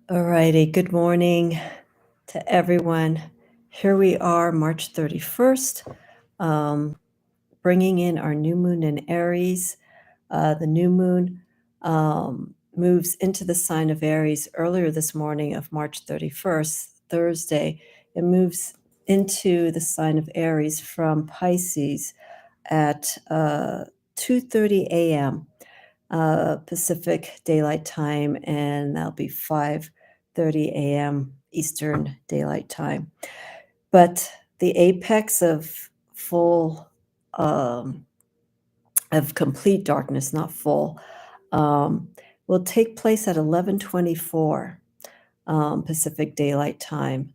Alrighty, good morning to everyone. Here we are, March 31st, bringing in our new moon in Aries. The new moon moves into the sign of Aries earlier this morning of March 31st, Thursday. It moves into the sign of Aries from Pisces at 2:30 a.m. Pacific Daylight Time, and that'll be 5:30 a.m. Eastern Daylight Time. But the apex of complete darkness, not full, will take place at 11:24 Pacific Daylight Time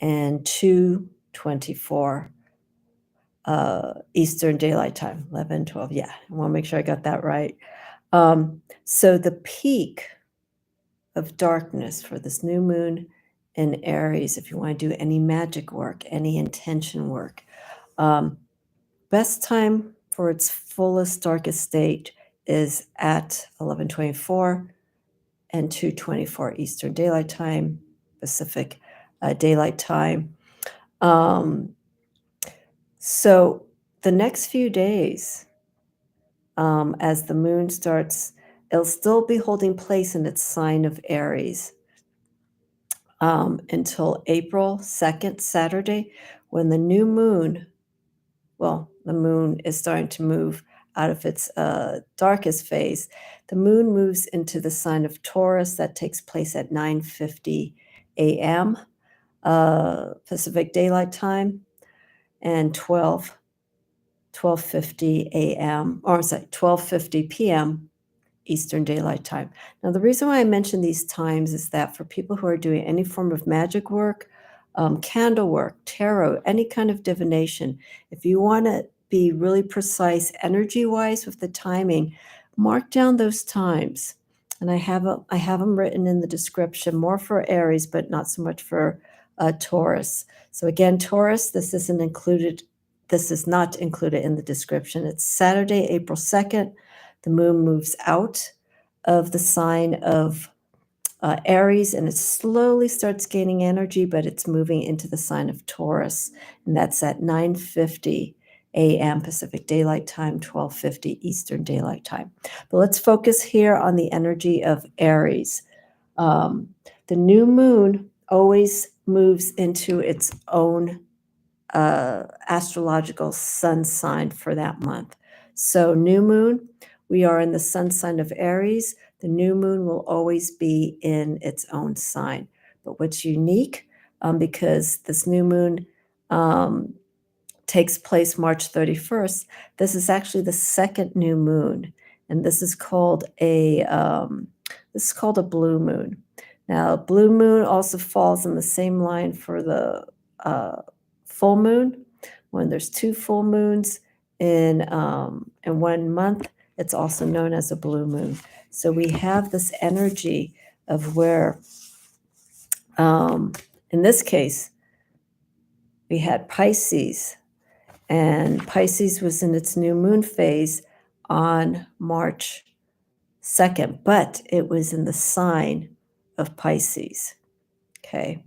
and 2:24 Eastern Daylight Time. 11:12. Yeah, I want to make sure I got that right. So the peak of darkness for this new moon in Aries, if you want to do any magic work, any intention work. Best time for its fullest, darkest state is at 11:24 and 2:24 Eastern Daylight Time, Pacific Daylight Time. So the next few days, as the moon starts, it'll still be holding place in its sign of Aries until April 2nd, Saturday, when the new moon, the moon is starting to move out of its darkest phase. The moon moves into the sign of Taurus. That takes place at 9:50 a.m. Pacific Daylight Time and 12:50 a.m. or sorry, 12:50 p.m. Eastern Daylight Time. Now, the reason why I mention these times is that for people who are doing any form of magic work, candle work, tarot, any kind of divination, if you want to be really precise energy-wise with the timing, mark down those times. And I have them written in the description, more for Aries, but not so much for Taurus. So again, Taurus, this is not included in the description. It's Saturday, April 2nd. The moon moves out of the sign of Aries, and it slowly starts gaining energy, but it's moving into the sign of Taurus, and that's at 9:50 a.m. Pacific Daylight Time, 12:50 Eastern Daylight Time. But let's focus here on the energy of Aries. The new moon always moves into its own astrological sun sign for that month. So new moon, we are in the sun sign of Aries. The new moon will always be in its own sign. But what's unique, because this new moon takes place March 31st, this is actually the second new moon, and this is called a blue moon. Now, blue moon also falls in the same line for the full moon. When there's two full moons in 1 month, it's also known as a blue moon. So we have this energy of where, in this case, we had Pisces, and Pisces was in its new moon phase on March 2nd, but it was in the sign of Pisces. Okay.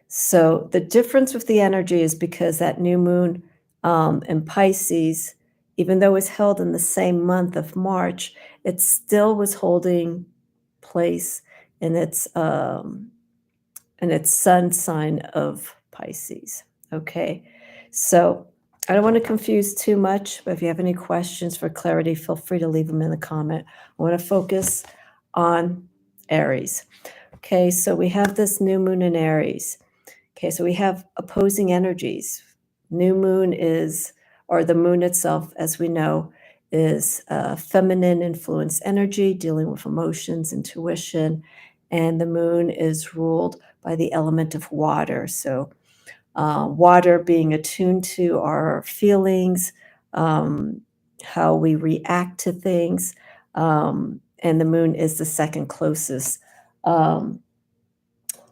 So the difference with the energy is because that new moon in Pisces, even though it was held in the same month of March, it still was holding place in its sun sign of Pisces. Okay, so I don't want to confuse too much, but if you have any questions for clarity, feel free to leave them in the comment. I want to focus on Aries. Okay, so we have this new moon in Aries. Okay, so we have opposing energies. New moon or the moon itself, as we know, is feminine influence energy, dealing with emotions, intuition, and the moon is ruled by the element of water. So water being attuned to our feelings, how we react to things, and the moon is the second closest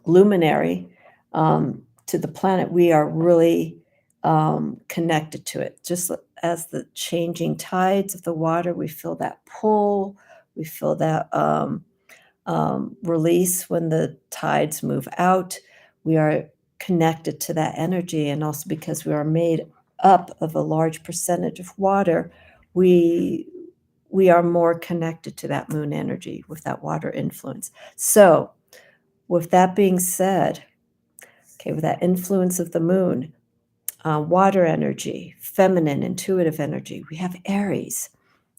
luminary to the planet. We are really connected to it. Just as the changing tides of the water, we feel that pull, we feel that release when the tides move out. We are connected to that energy, and also because we are made up of a large percentage of water, we we are more connected to that moon energy with that water influence. So, with that being said, okay, with that influence of the moon, water energy, feminine, intuitive energy, we have Aries.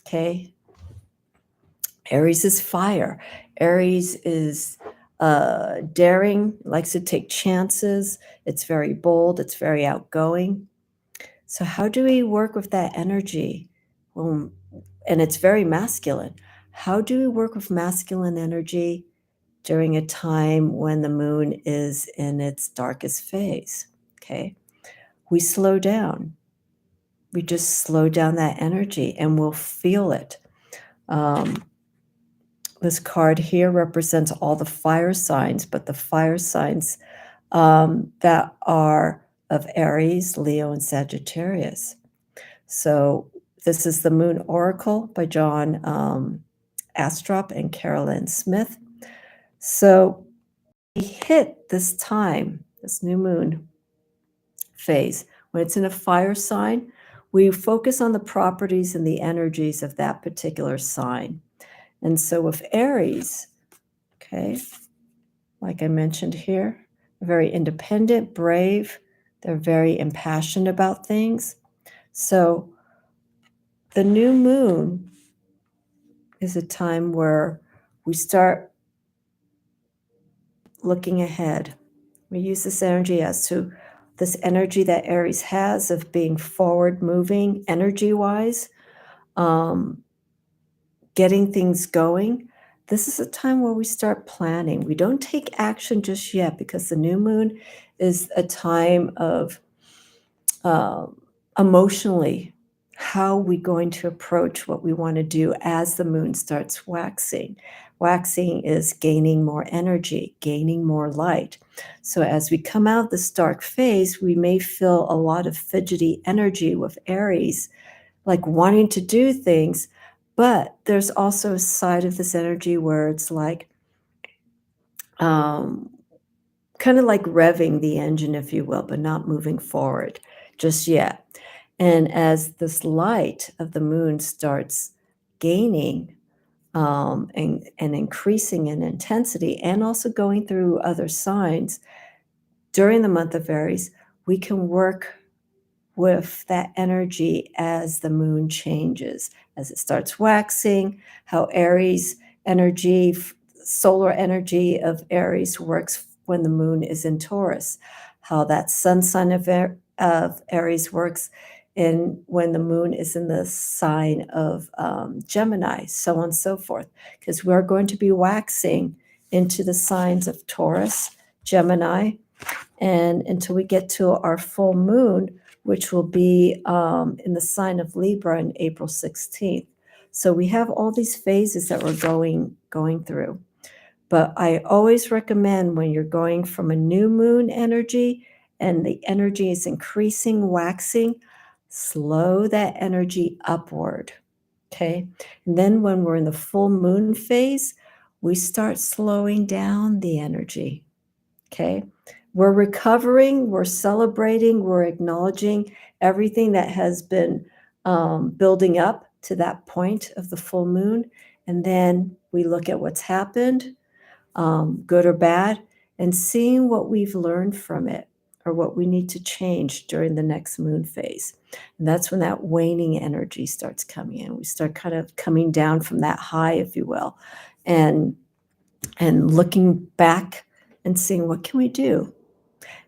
Okay, Aries is fire. Aries is daring, likes to take chances. It's very bold. It's very outgoing. So, how do we work with that energy? Well, and it's very masculine. How do we work with masculine energy during a time when the moon is in its darkest phase? Okay. We slow down. We just slow down that energy and we'll feel it. This card here represents all the fire signs, but the fire signs that are of Aries, Leo, and Sagittarius. So this is the Moon Oracle by John Astrop and Carolyn Smith. So we hit this time, this new moon phase, when it's in a fire sign, we focus on the properties and the energies of that particular sign. And so with Aries, okay, like I mentioned here, very independent, brave, they're very impassioned about things. So the new moon is a time where we start looking ahead. We use this energy as to this energy that Aries has of being forward moving energy wise, getting things going. This is a time where we start planning. We don't take action just yet because the new moon is a time of uh, emotionally, how are we going to approach what we want to do as the moon starts waxing? Waxing is gaining more energy, gaining more light. So as we come out of this dark phase, we may feel a lot of fidgety energy with Aries, like wanting to do things, but there's also a side of this energy where it's like, um, kind of like revving the engine, if you will, but not moving forward just yet. And as this light of the moon starts gaining and increasing in intensity, and also going through other signs during the month of Aries, we can work with that energy as the moon changes, as it starts waxing, how Aries energy, solar energy of Aries works when the moon is in Taurus, how that sun sign of Aries works in when the moon is in the sign of Gemini, so on and so forth, because we're going to be waxing into the signs of Taurus, Gemini, and until we get to our full moon, which will be in the sign of Libra on April 16th. So we have all these phases that we're going through. But I always recommend when you're going from a new moon energy and the energy is increasing, waxing, slow that energy upward. Okay. And then when we're in the full moon phase, we start slowing down the energy. Okay. We're recovering, we're celebrating, we're acknowledging everything that has been building up to that point of the full moon. And then we look at what's happened, good or bad, and seeing what we've learned from it or what we need to change during the next moon phase. And that's when that waning energy starts coming in. We start kind of coming down from that high, if you will, and looking back and seeing what can we do.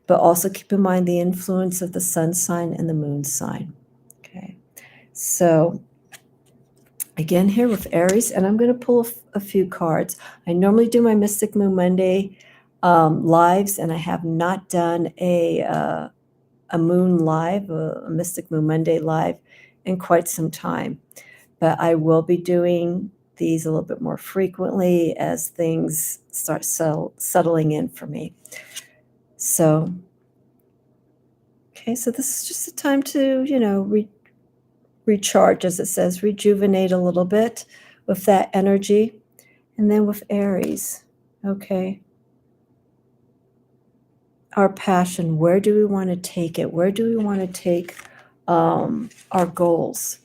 But also keep in mind the influence of the sun sign and the moon sign. Okay. So again, here with Aries, and I'm going to pull a few cards. I normally do my Mystic Moon Monday lives, and I have not done a moon live, a Mystic Moon Monday live in quite some time. But I will be doing these a little bit more frequently as things start settling in for me. So, okay, so this is just a time to, recharge, as it says, rejuvenate a little bit with that energy. And then with Aries, okay, our passion, where do we want to take it? Where do we want to take our goals?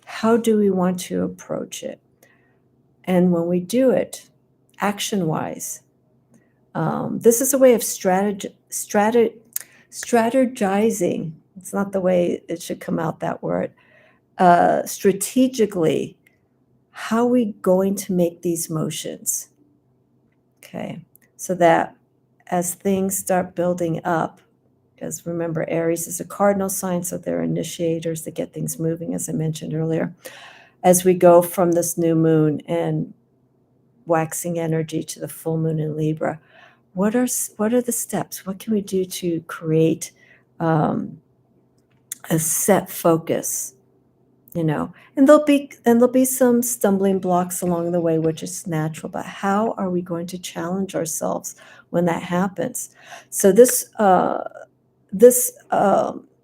How do we want to approach it? And when we do it, action-wise, this is a way of strategizing. It's not the way it should come out, that word. Strategically, how are we going to make these motions? Okay, so that as things start building up, because remember, Aries is a cardinal sign, so they're initiators that get things moving, as I mentioned earlier. As we go from this new moon and waxing energy to the full moon in Libra, what are the steps? What can we do to create a set focus? And there'll be some stumbling blocks along the way, which is natural. But how are we going to challenge ourselves when that happens? So this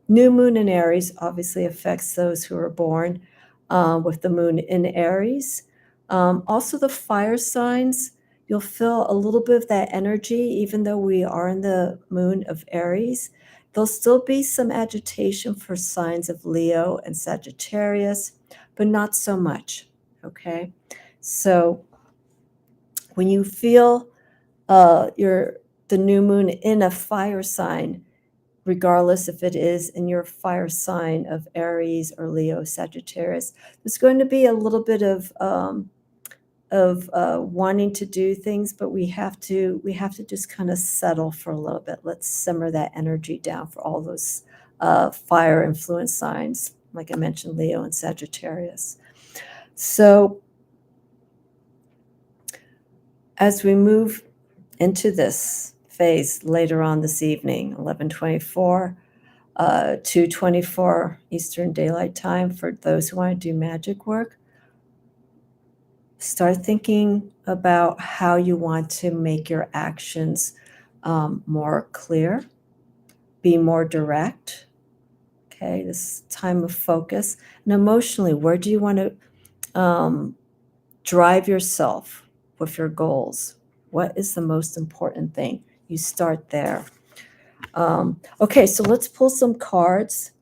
new moon in Aries obviously affects those who are born with the moon in Aries. Also, the fire signs, you'll feel a little bit of that energy, even though we are in the moon of Aries. There'll still be some agitation for signs of Leo and Sagittarius, but not so much, okay? So when you feel the new moon in a fire sign, regardless if it is in your fire sign of Aries or Leo, Sagittarius, there's going to be a little bit of wanting to do things, but we have to just kind of settle for a little bit. Let's simmer that energy down for all those fire influence signs, like I mentioned, Leo and Sagittarius. So as we move into this phase later on this evening, 11:24, 2:24 Eastern Daylight Time, for those who want to do magic work, start thinking about how you want to make your actions more clear, be more direct. Okay, this time of focus. And emotionally, where do you want to drive yourself with your goals? What is the most important thing? You start there. Okay, so let's pull some cards.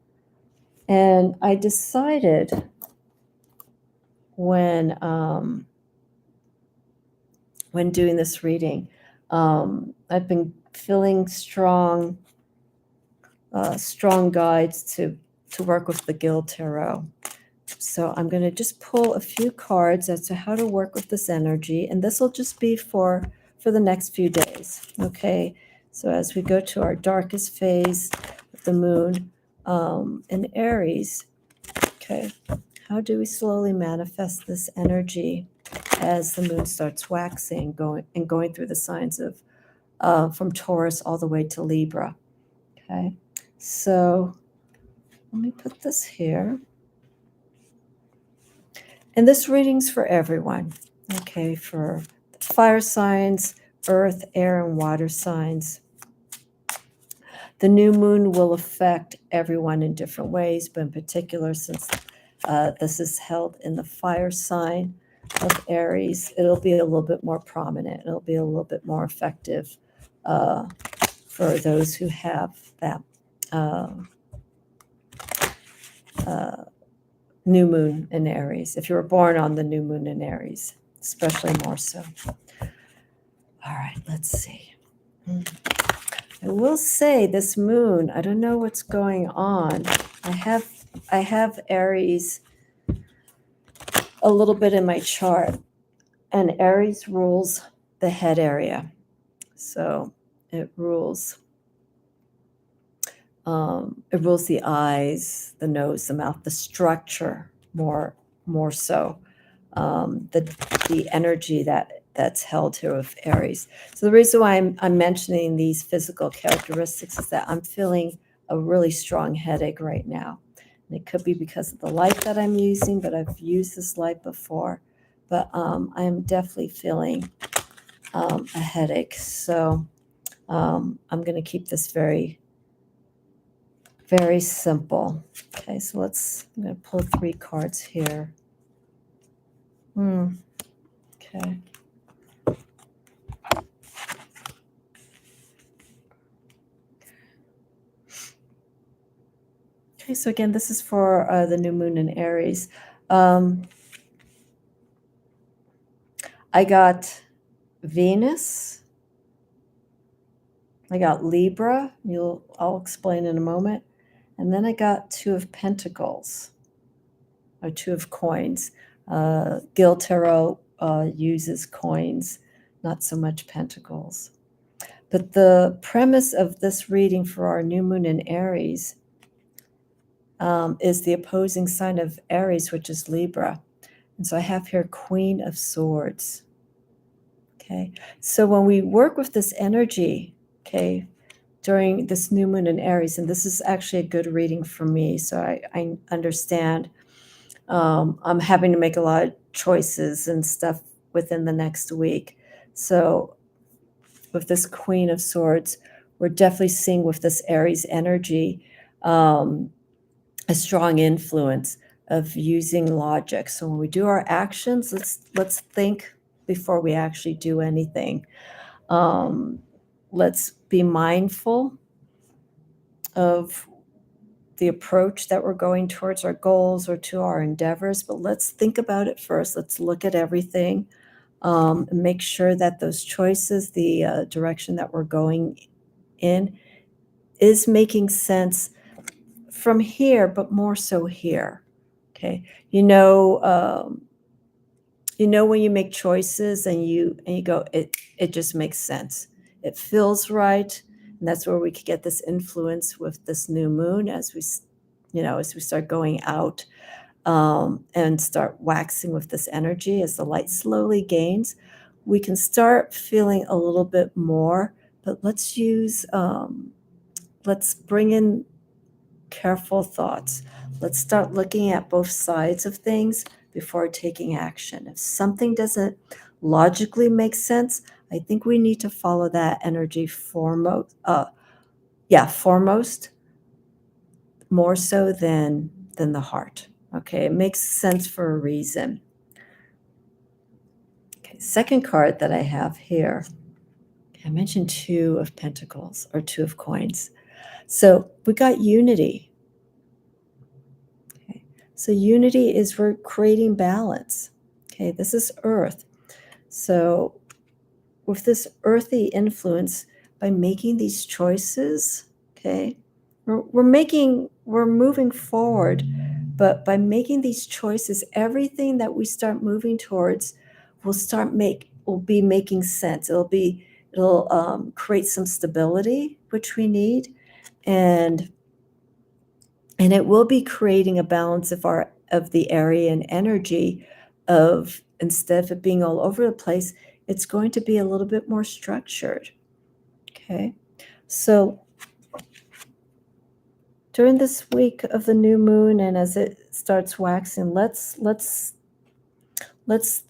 And I decided when doing this reading, I've been feeling strong guides to work with the Guild Tarot. So I'm going to just pull a few cards as to how to work with this energy, and this will just be for the next few days. Okay, so as we go to our darkest phase of the moon in Aries, okay, how do we slowly manifest this energy as the moon starts waxing, going through the signs of from Taurus all the way to Libra? Okay, so let me put this here. And this reading's for everyone, okay, for fire signs, earth, air, and water signs. The new moon will affect everyone in different ways, but in particular, since this is held in the fire sign of Aries, it'll be a little bit more prominent. It'll be a little bit more effective for those who have that new moon in Aries. If you were born on the new moon in Aries, especially more so. All right, let's see. I will say this moon, I don't know what's going on. I have Aries a little bit in my chart, and Aries rules the head area. So it rules the eyes, the nose, the mouth, the structure more so. The energy that's held here with Aries. So the reason why I'm mentioning these physical characteristics is that I'm feeling a really strong headache right now. And it could be because of the light that I'm using, but I've used this light before. But I am definitely feeling a headache. So I'm going to keep this very, very simple. Okay, so I'm going to pull 3 cards here. Okay. so again, this is for the new moon in Aries. I got Venus. I got Libra. I'll explain in a moment. And then I got Two of Pentacles, or Two of Coins. Gil Tarot uses coins, not so much pentacles. But the premise of this reading for our new moon in Aries is the opposing sign of Aries, which is Libra. And so I have here Queen of Swords. Okay, so when we work with this energy, okay, during this new moon in Aries, and this is actually a good reading for me, so I understand I'm having to make a lot of choices and stuff within the next week. So with this Queen of Swords, we're definitely seeing with this Aries energy a strong influence of using logic. So when we do our actions, let's think before we actually do anything. Let's be mindful of the approach that we're going towards our goals or to our endeavors, but let's think about it first. Let's look at everything and make sure that those choices, the direction that we're going in, is making sense from here, but more so here. Okay, when you make choices and you go, it just makes sense. It feels right, and that's where we could get this influence with this new moon as we start going out and start waxing with this energy as the light slowly gains. We can start feeling a little bit more, but let's bring in careful thoughts. Let's start looking at both sides of things before taking action. If something doesn't logically make sense, I think we need to follow that energy foremost, more so than the heart. Okay, it makes sense for a reason. Okay, second card that I have here, I mentioned Two of Pentacles or Two of Coins. So we got unity. Okay, so unity is we're creating balance. Okay, this is Earth. So with this earthy influence, by making these choices, okay, we're moving forward, but by making these choices, everything that we start moving towards will be making sense. It'll create some stability, which we need, and it will be creating a balance of the area and energy of, instead of it being all over the place, it's going to be a little bit more structured. Okay, so during this week of the new moon and as it starts waxing, let's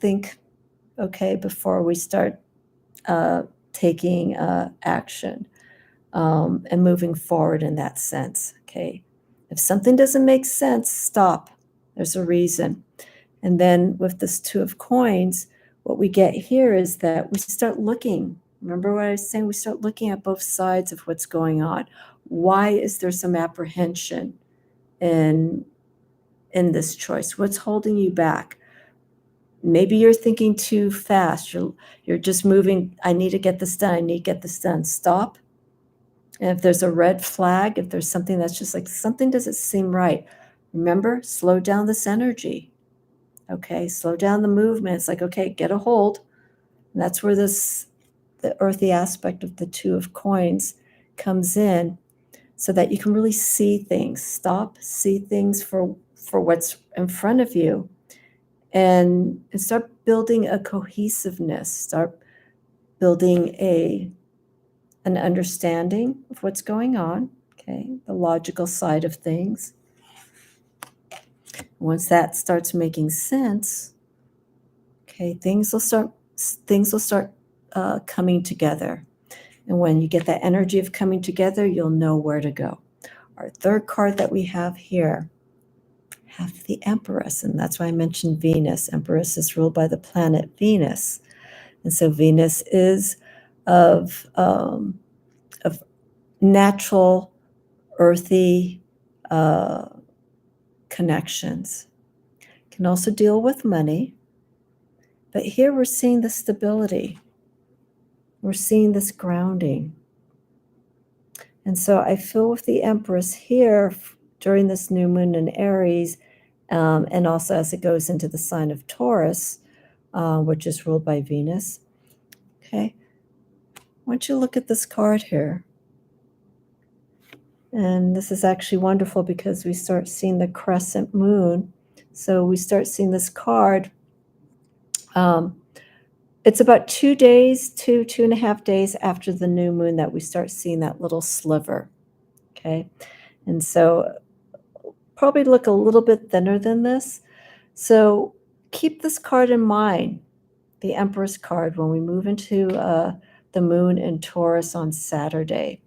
think, okay, before we start taking action and moving forward in that sense. Okay, if something doesn't make sense, stop. There's a reason. And then with this Two of Coins, what we get here is that we start looking. Remember what I was saying? We start looking at both sides of what's going on. Why is there some apprehension in this choice? What's holding you back? Maybe you're thinking too fast. You're just moving. I need to get this done. I need to get this done. Stop. And if there's a red flag, if there's something that's just like something doesn't seem right, remember, slow down this energy. Okay, slow down the movement. It's like, okay, get a hold. And that's where the earthy aspect of the Two of Coins comes in, so that you can really see things. Stop, see things for what's in front of you, and start building a cohesiveness. Start building an understanding of what's going on. Okay, the logical side of things. Once that starts making sense, okay, things will start coming together. And when you get that energy of coming together, you'll know where to go. Our third card that we have here, have the Empress, and that's why I mentioned Venus. Empress is ruled by the planet Venus, and so Venus is of natural, earthy connections. Can also deal with money. But here we're seeing the stability. We're seeing this grounding. And so I feel with the Empress here during this new moon in Aries, and also as it goes into the sign of Taurus, which is ruled by Venus. Okay. Why don't you look at this card here? And this is actually wonderful because we start seeing the crescent moon. So we start seeing this card. It's about 2 days, 2.5 days after the new moon that we start seeing that little sliver. Okay. And so probably look a little bit thinner than this. So keep this card in mind, the Empress card, when we move into the moon in Taurus on Saturday.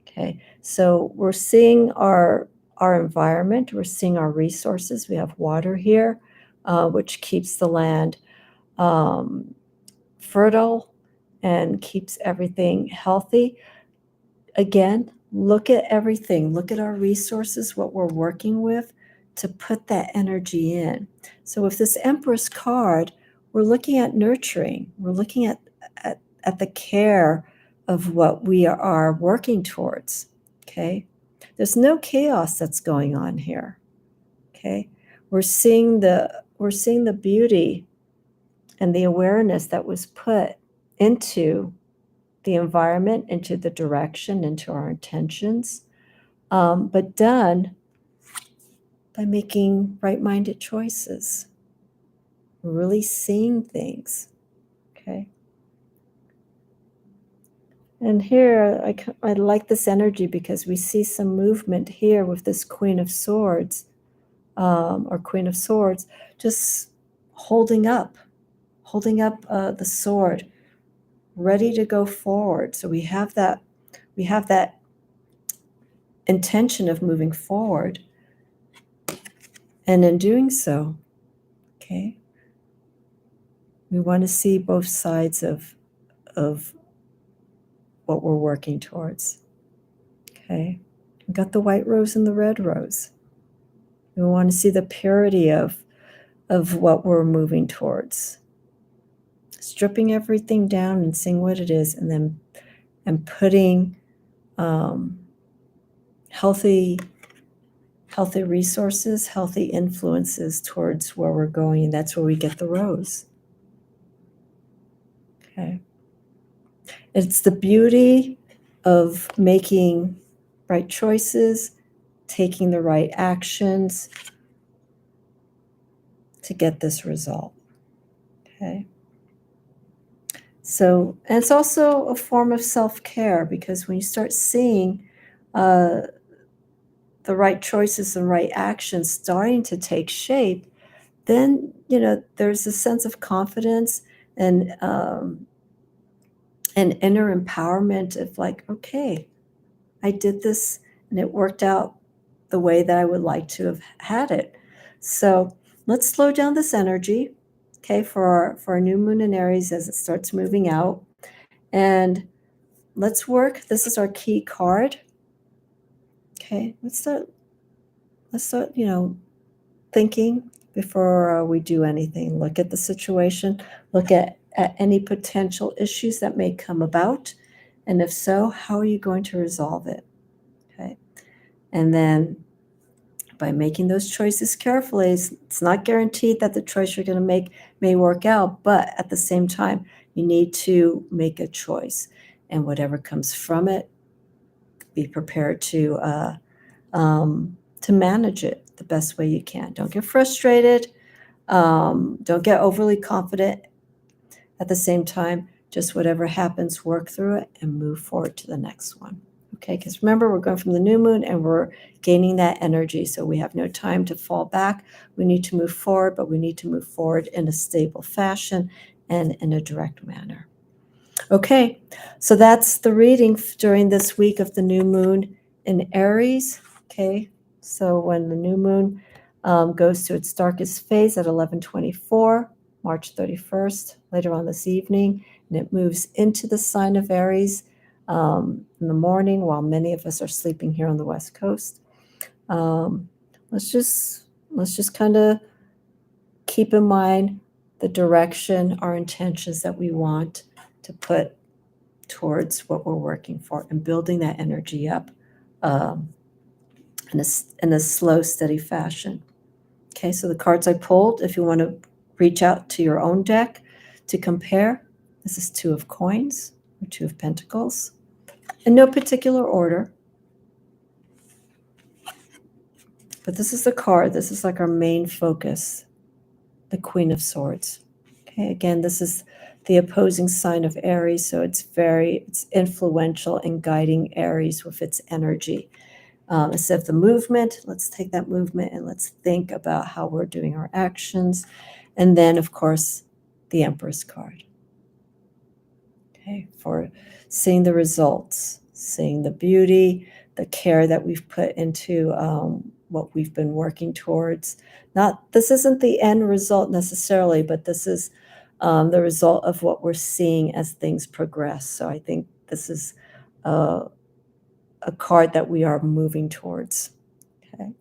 Okay, so we're seeing our environment, we're seeing our resources. We have water here, which keeps the land fertile and keeps everything healthy. Again, look at everything. Look at our resources, what we're working with, to put that energy in. So with this Empress card, we're looking at nurturing. We're looking at the care of what we are working towards. Okay, there's no chaos that's going on here. Okay, we're seeing the beauty and the awareness that was put into the environment, into the direction, into our intentions, but done by making right-minded choices, really seeing things. Okay. And here, I like this energy because we see some movement here with this Queen of Swords, or Queen of Swords, just holding up the sword, ready to go forward. So we have that intention of moving forward. And in doing so, okay, we want to see both sides of what we're working towards. Okay, we've got the white rose and the red rose. We want to see the purity of what we're moving towards. Stripping everything down and seeing what it is, and putting healthy resources, healthy influences towards where we're going. And that's where we get the rose. Okay. It's the beauty of making right choices, taking the right actions to get this result. Okay. So, and it's also a form of self-care, because when you start seeing the right choices and right actions starting to take shape, then, there's a sense of confidence and an inner empowerment of like, okay, I did this and it worked out the way that I would like to have had it. So let's slow down this energy, okay, for our new moon in Aries as it starts moving out. And let's work. This is our key card. Okay, let's start, thinking before we do anything. Look at the situation, look at any potential issues that may come about. And if so, how are you going to resolve it? Okay. And then by making those choices carefully, it's not guaranteed that the choice you're going to make may work out, but at the same time, you need to make a choice. And whatever comes from it, be prepared to manage it the best way you can. Don't get frustrated. Don't get overly confident. At the same time, just whatever happens, work through it and move forward to the next one. Okay, because remember, we're going from the new moon and we're gaining that energy. So we have no time to fall back. We need to move forward, but we need to move forward in a stable fashion and in a direct manner. Okay, so that's the reading during this week of the new moon in Aries. Okay, so when the new moon goes to its darkest phase at 11:24, March 31st, later on this evening, and it moves into the sign of Aries in the morning while many of us are sleeping here on the West Coast. Let's just let's just kind of keep in mind the direction, our intentions that we want to put towards what we're working for and building that energy up um, in a slow, steady fashion. Okay, so the cards I pulled, if you want to reach out to your own deck to compare, this is Two of Coins or Two of Pentacles in no particular order. But this is the card. This is like our main focus, the Queen of Swords. Okay, again, this is the opposing sign of Aries, so it's influential in guiding Aries with its energy. Instead of the movement, let's take that movement and let's think about how we're doing our actions. And then, of course, the Empress card. Okay, for seeing the results, seeing the beauty, the care that we've put into what we've been working towards. This isn't the end result necessarily, but this is the result of what we're seeing as things progress. So I think this is a card that we are moving towards. Okay.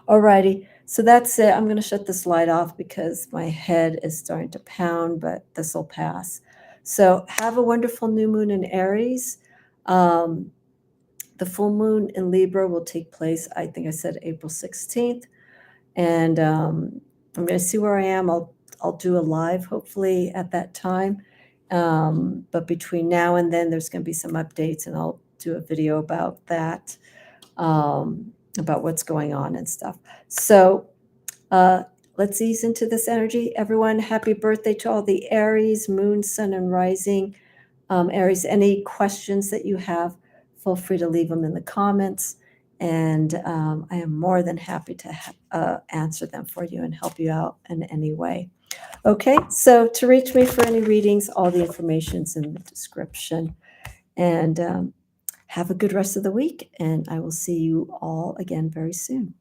Alrighty. So that's it. I'm going to shut this light off because my head is starting to pound, but this will pass. So have a wonderful new moon in Aries. The full moon in Libra will take place, I think I said April 16th. And I'm going to see where I am. I'll do a live hopefully at that time. But between now and then, there's going to be some updates, and I'll do a video about that, about what's going on and stuff. So let's ease into this energy. Everyone, happy birthday to all the Aries, moon, sun, and rising. Aries, any questions that you have, feel free to leave them in the comments. And I am more than happy to answer them for you and help you out in any way. Okay, so to reach me for any readings, all the information's in the description. And have a good rest of the week, and I will see you all again very soon.